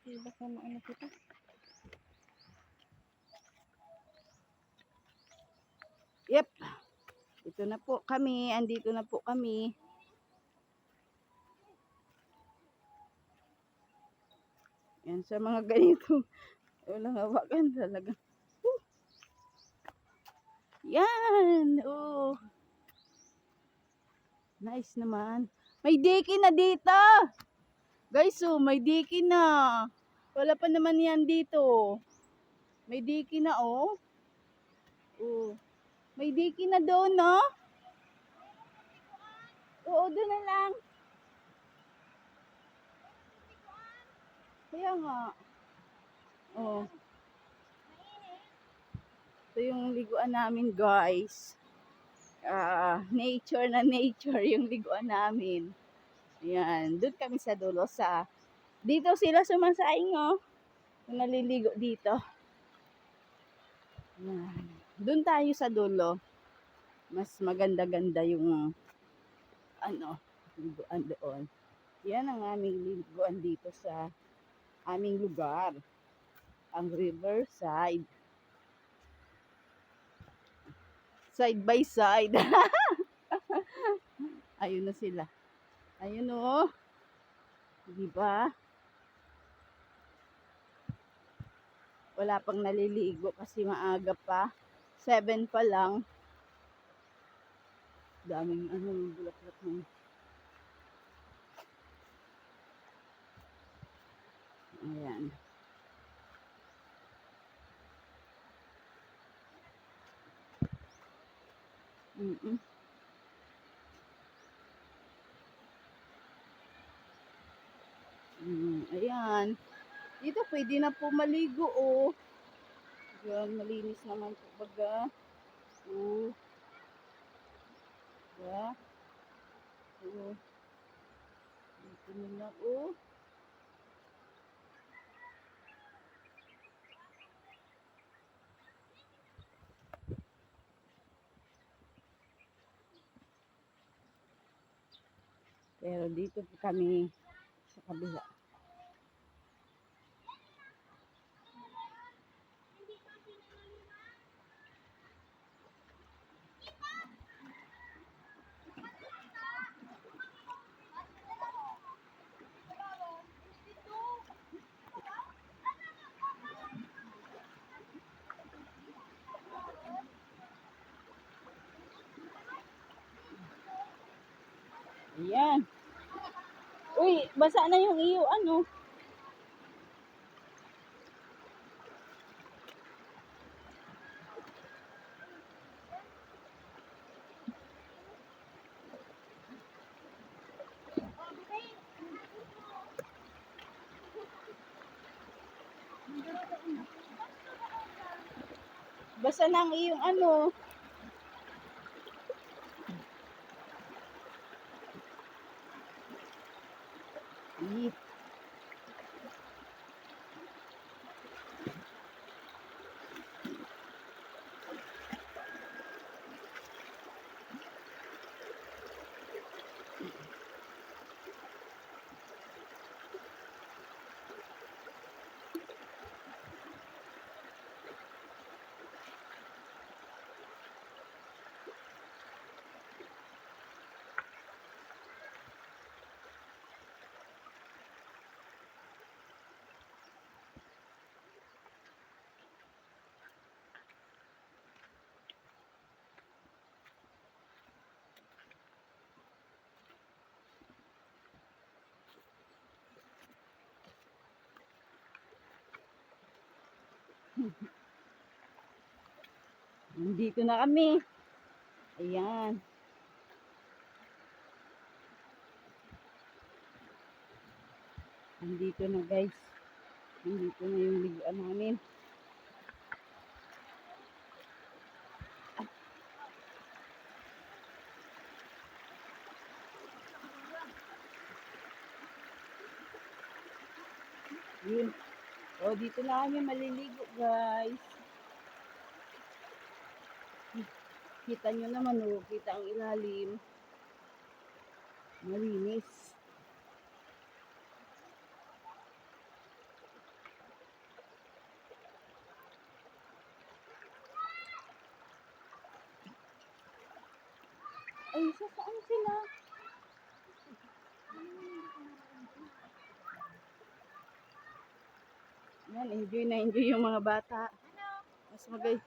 Baka maano kita. Yep. Ito na po kami. Andito na po kami. Yan sa mga ganito. Walang hawakan talaga. Yan. Oh. Nice naman. May diki na dito. Guys, oh, may diki na. Wala pa naman yan dito. May diki na, oh. Oh. May diki na doon, no? Oo, doon na lang. Kaya nga. Oh. Ito yung liguan namin, guys. Nature na nature yung liguan namin. Ayan. Doon kami sa dulo sa... Dito sila sumasaing, oh. Kung naliligo dito. Ayan. Doon tayo sa dulo. Mas maganda-ganda yung liguan doon. Yan ang aming liguan dito sa aming lugar. Ang Riverside. Side by side. Ayun na sila. Ayun, oh. Diba? Wala pang naliligo kasi maaga pa. 7 pa lang. Daming bulak-bulak ng... Ayan. Ayan. Dito pwede na po maligo, oh. Ayan, malinis naman po baga. Oh. Yeah. Oh. Dito na, oh. Pero dito po kami sa kabila. Ayan. Uy, basa na yung iyo, ano? Basa na ang iyong ano. Ih. Nandito na kami. Ayan. Nandito na, guys. Nandito na yung liguan namin. Yun. O, dito na kami maliligo, guys. Kita nyo naman, oh. Kita ang ilalim. Malinis. Nasa saan sila? Yan, enjoy na enjoy yung mga bata. Mas magay.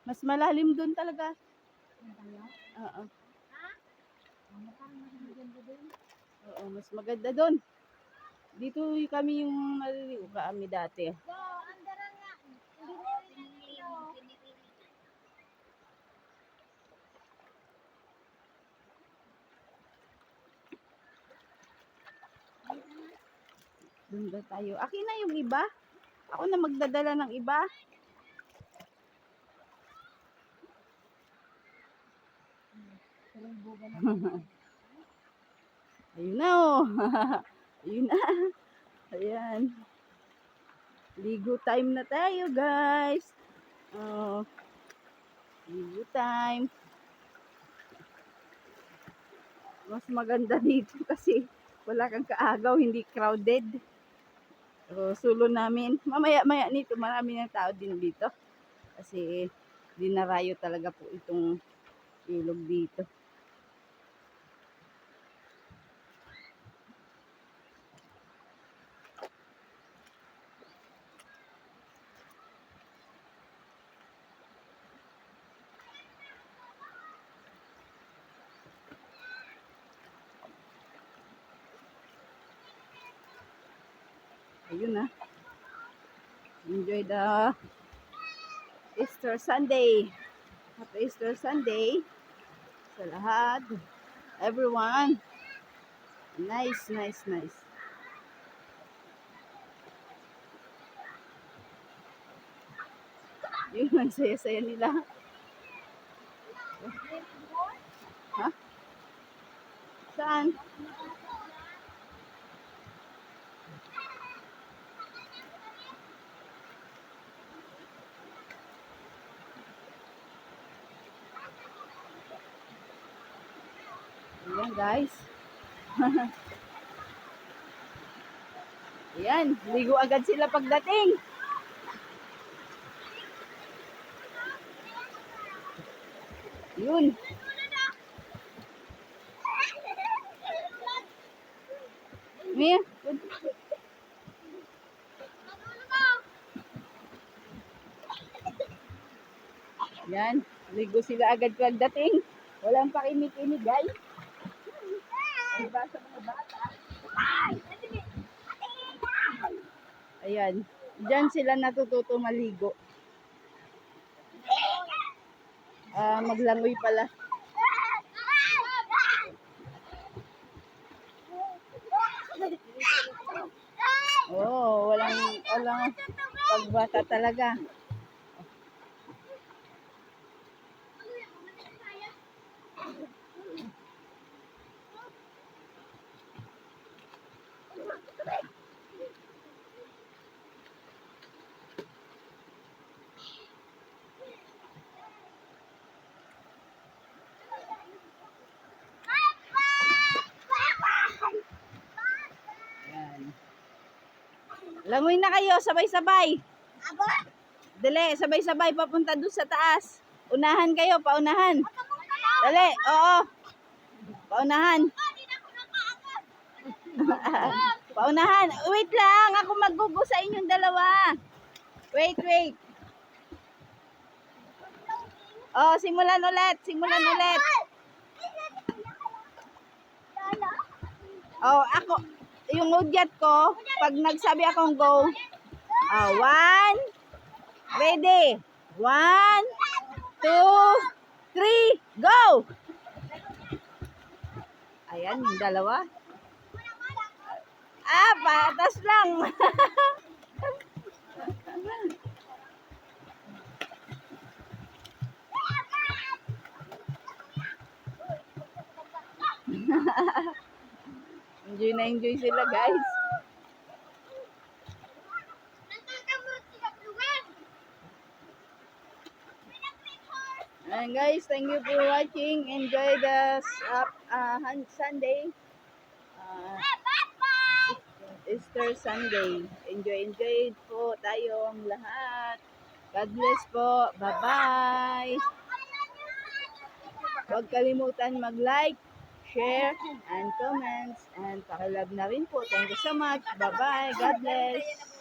Mas malalim doon talaga. Oo. Oo, mas maganda doon. Dito kami yung naliligo kami dati. Doon ba tayo? Akin na yung iba. Ako na magdadala ng iba. Ayun na oh. Ayun na. Ayan. Ligo time na tayo guys. Oh. Ligo time. Mas maganda dito kasi wala kang kaagaw, hindi crowded. So, sulo namin. Mamaya-maya nito, marami ng tao din dito. Kasi dinarayo talaga po itong ilog dito. Ayun na. Enjoy the Easter Sunday. Happy Easter Sunday sa lahat. Everyone. Nice, nice, nice. Yun, ang saya-saya nila. Ha? Saan? Ayan guys. Ayan, ligo agad sila pagdating. Yun. Mia, yan, ligo sila agad pagdating. Walang pakinig-kinig guys. Diba sa mga bata? Ayan, dyan sila natututo maligo. Maglangoy pala. Oh, walang pagbata talaga. Ayan. Langoy na kayo, sabay-sabay. Dali, sabay-sabay papunta doon sa taas. Unahan kayo, paunahan. Dali, oo. Paunahan. Paunahan. Wait lang, ako maggugo sa inyong dalawa. Wait. Oh, simulan ulit. Oh, ako, yung udyat ko, pag nagsabi akong go, 1, ready, 1, 2, 3, go! Ayan, yung dalawa. Patas lang. Enjoy sila guys. And guys, thank you for watching. Enjoy the Sunday. Easter Sunday. Enjoy po tayong lahat. God bless po. Bye-bye. Huwag kalimutan mag-like, share, and comments. And pakilove na rin po. Thank you so much. Bye-bye. God bless.